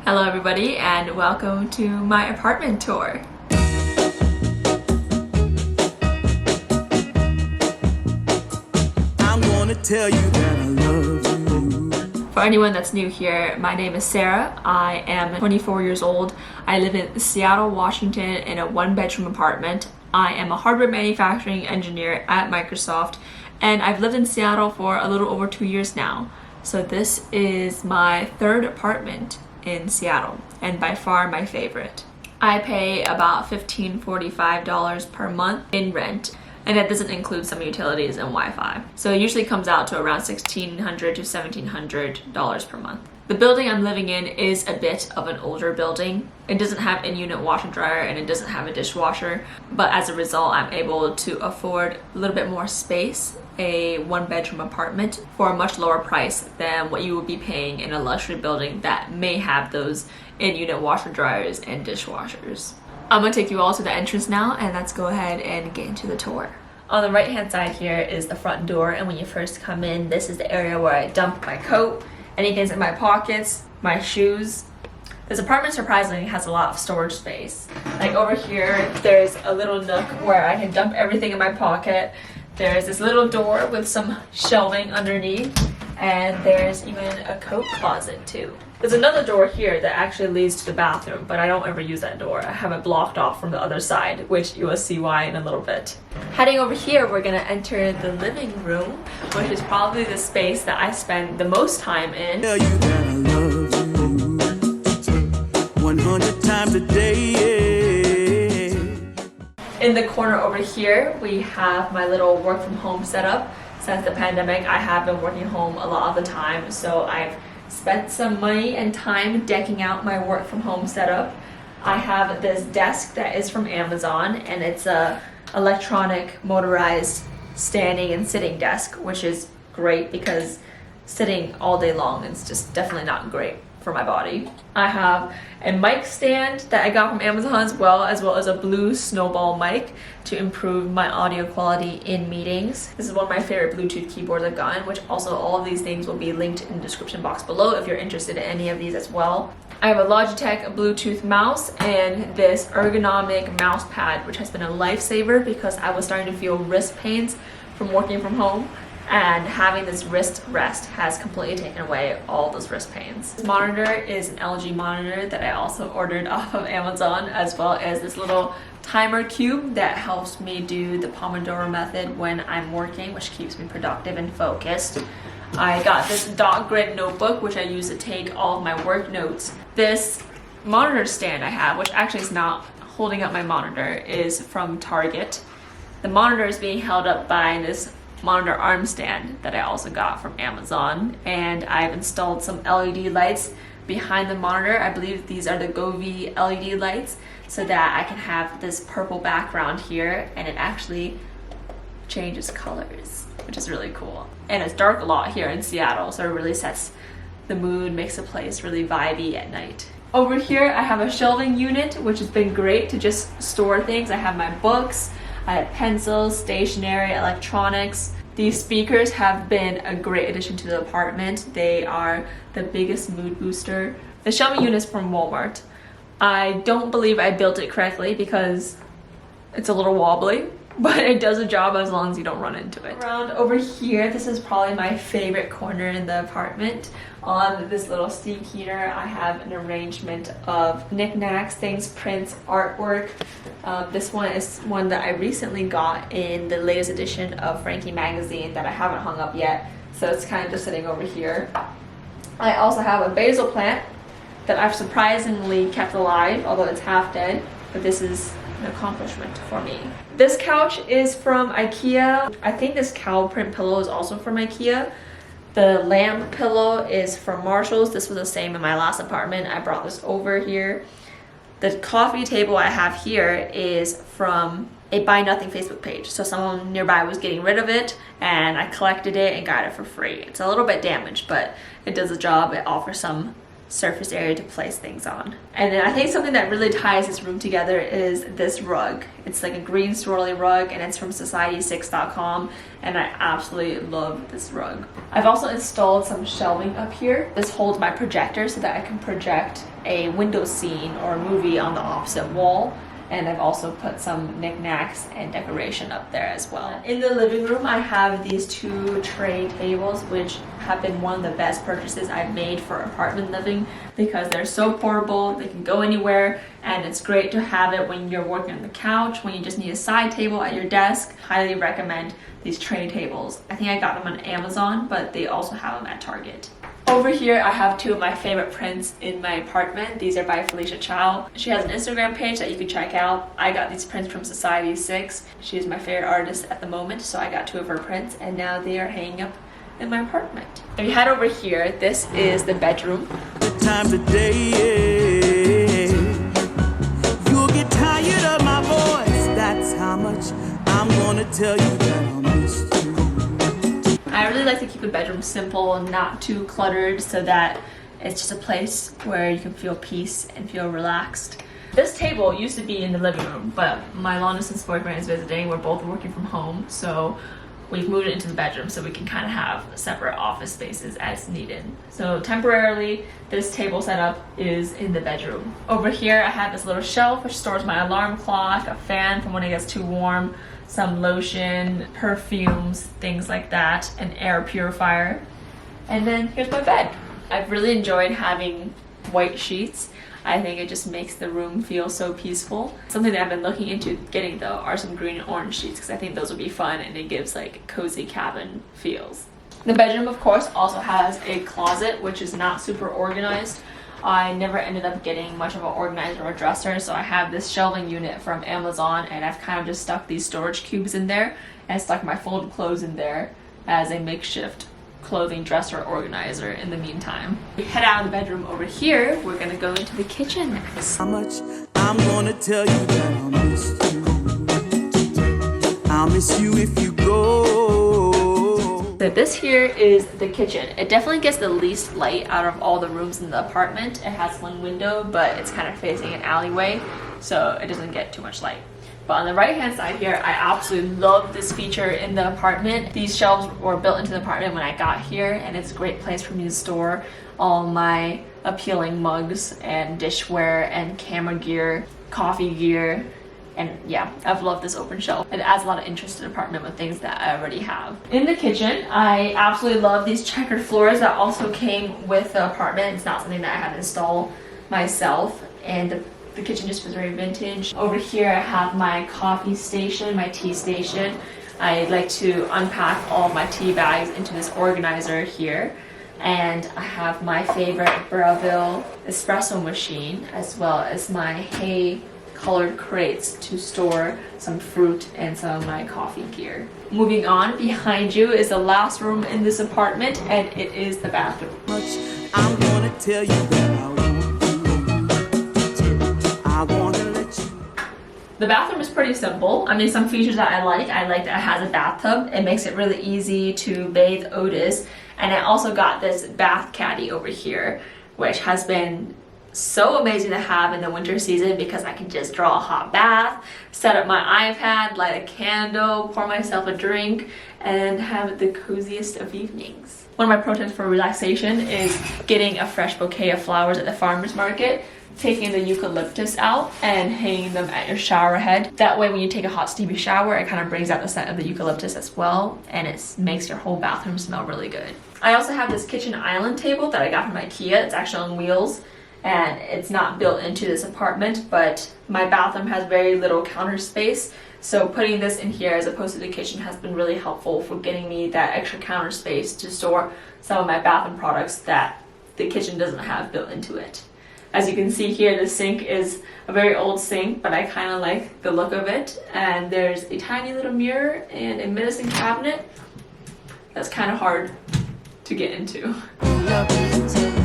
Hello everybody and welcome to my apartment tour. I'm gonna tell you that I love you. For anyone that's new here, my name is Sarah. I am 24 years old. I live in Seattle, Washington in a one-bedroom apartment. I am a hardware manufacturing engineer at Microsoft and I've lived in Seattle for a little over 2 years now. So this is my third apartment in Seattle and by far my favorite. I pay about $15-45 per month in rent, and that doesn't include some utilities and Wi-Fi. So it usually comes out to around $1,600 to $1,700 per month. The building I'm living in is a bit of an older building. It doesn't have in-unit washer dryer and it doesn't have a dishwasher, but as a result I'm able to afford a little bit more space, a one-bedroom apartment, for a much lower price than what you would be paying in a luxury building that may have those in-unit washer dryers and dishwashers. I'm gonna take you all to the entrance now and let's go ahead and get into the tour. On the right hand side here is the front door, and when you first come in, this is the area where I dump my coat, anything's in my pockets, my shoes. This apartment surprisingly has a lot of storage space. Like over here, there's a little nook where I can dump everything in my pocket. There's this little door with some shelving underneath, and there's even a coat closet too. There's another door here that actually leads to the bathroom, but I don't ever use that door. I have it blocked off from the other side, which you will see why in a little bit. Heading over here, we're gonna enter the living room, which is probably the space that I spend the most time in. Tell you that I love you 100 times a day. In the corner over here, we have my little work from home setup. Since the pandemic, I have been working home a lot of the time, so I've spent some money and time decking out my work from home setup. I have this desk that is from Amazon, and it's a electronic motorized standing and sitting desk, which is great because sitting all day long is just definitely not great for my body. I have a mic stand that I got from Amazon as well as a blue snowball mic to improve my audio quality in meetings. This is one of my favorite Bluetooth keyboards I've gotten, which also all of these things will be linked in the description box below if you're interested in any of these as well. I have a Logitech Bluetooth mouse and this ergonomic mouse pad, which has been a lifesaver because I was starting to feel wrist pains from working from home. And having this wrist rest has completely taken away all those wrist pains. This monitor is an LG monitor that I also ordered off of Amazon, as well as this little timer cube that helps me do the Pomodoro method when I'm working, which keeps me productive and focused. I got this dot grid notebook, which I use to take all of my work notes. This monitor stand I have, which actually is not holding up my monitor, is from Target. The monitor is being held up by this monitor arm stand that I also got from Amazon, and I've installed some LED lights behind the monitor. I believe these are the Govee LED lights, so that I can have this purple background here and it actually changes colors, which is really cool. And it's dark a lot here in Seattle, so it really sets the mood, makes the place really vibey at night. Over here I have a shelving unit, which has been great to just store things. I have my books, I have pencils, stationery, electronics. These speakers have been a great addition to the apartment. They are the biggest mood booster. The shelving unit is from Walmart. I don't believe I built it correctly because it's a little wobbly, but it does a job as long as you don't run into it. Around over here, this is probably my favorite corner in the apartment. On this little steam heater, I have an arrangement of knickknacks, things, prints, artwork. This one is one that I recently got in the latest edition of Frankie magazine that I haven't hung up yet, so it's kind of just sitting over here. I also have a basil plant that I've surprisingly kept alive, although it's half dead, but this is an accomplishment for me. This couch is from IKEA. I think this cow print pillow is also from IKEA. The lamb pillow is from Marshall's. This was the same in my last apartment. I brought this over here. The coffee table I have here is from a Buy Nothing Facebook page. So someone nearby was getting rid of it and I collected it and got it for free. It's a little bit damaged, but it does the job. It offers some surface area to place things on. And then I think something that really ties this room together is this rug. It's like a green swirly rug, and it's from society6.com, and I absolutely love this rug. I've also installed some shelving up here. This holds my projector so that I can project a window scene or a movie on the opposite wall. And I've also put some knickknacks and decoration up there as well. In the living room, I have these 2 tray tables, which have been one of the best purchases I've made for apartment living because they're so portable, they can go anywhere, and it's great to have it when you're working on the couch, when you just need a side table at your desk. Highly recommend these tray tables. I think I got them on Amazon, but they also have them at Target. Over here, I have 2 of my favorite prints in my apartment. These are by Felicia Chow. She has an Instagram page that you can check out. I got these prints from Society 6. She is my favorite artist at the moment, so I got 2 of her prints, and now they are hanging up in my apartment. If you head over here, this is the bedroom. The times of day, you'll get tired of my voice. That's how much I'm gonna tell you that I miss you. I really like to keep the bedroom simple, not too cluttered, so that it's just a place where you can feel peace and feel relaxed. This table used to be in the living room, but my long distance boyfriend is visiting. We're both working from home, so we've moved it into the bedroom so we can kind of have separate office spaces as needed. So temporarily, this table setup is in the bedroom. Over here, I have this little shelf which stores my alarm clock, a fan from when it gets too warm, some lotion, perfumes, things like that, an air purifier. And then here's my bed. I've really enjoyed having white sheets. I think it just makes the room feel so peaceful. Something that I've been looking into getting though are some green and orange sheets because I think those would be fun and it gives like cozy cabin feels. The bedroom of course also has a closet which is not super organized. I never ended up getting much of an organizer or a dresser, so I have this shelving unit from Amazon and I've kind of just stuck these storage cubes in there and stuck my folded clothes in there as a makeshift clothing dresser organizer in the meantime. We head out of the bedroom over here, we're gonna go into the kitchen next. How much I'm gonna tell you that I miss you. I'll miss you if you go. So this here is the kitchen. It definitely gets the least light out of all the rooms in the apartment. It has one window, but it's kind of facing an alleyway, so it doesn't get too much light. But on the right hand side here, I absolutely love this feature in the apartment. These shelves were built into the apartment when I got here, and it's a great place for me to store all my appealing mugs and dishware and camera gear, coffee gear. And yeah, I've loved this open shelf. It adds a lot of interest to the apartment with things that I already have. In the kitchen, I absolutely love these checkered floors that also came with the apartment. It's not something that I had to install myself, and the kitchen just was very vintage. Over here I have my coffee station, my tea station. I like to unpack all my tea bags into this organizer here. And I have my favorite Breville espresso machine, as well as my hay colored crates to store some fruit and some of my coffee gear. Moving on, behind you is the last room in this apartment, and it is the bathroom. Much I'm gonna tell you that I want you. I wanna let you. The bathroom is pretty simple. I mean, some features that I like that it has a bathtub. It makes it really easy to bathe Otis. And I also got this bath caddy over here, which has been so amazing to have in the winter season because I can just draw a hot bath, set up my iPad, light a candle, pour myself a drink, and have the coziest of evenings. One of my pro tips for relaxation is getting a fresh bouquet of flowers at the farmer's market, taking the eucalyptus out and hanging them at your shower head. That way when you take a hot steamy shower, it kind of brings out the scent of the eucalyptus as well, and it makes your whole bathroom smell really good. I also have this kitchen island table that I got from IKEA. It's actually on wheels, and it's not built into this apartment, but my bathroom has very little counter space, so putting this in here as opposed to the kitchen has been really helpful for getting me that extra counter space to store some of my bathroom products that the kitchen doesn't have built into it. As you can see here, the sink is a very old sink, but I kind of like the look of it, and there's a tiny little mirror and a medicine cabinet that's kind of hard to get into. Love you.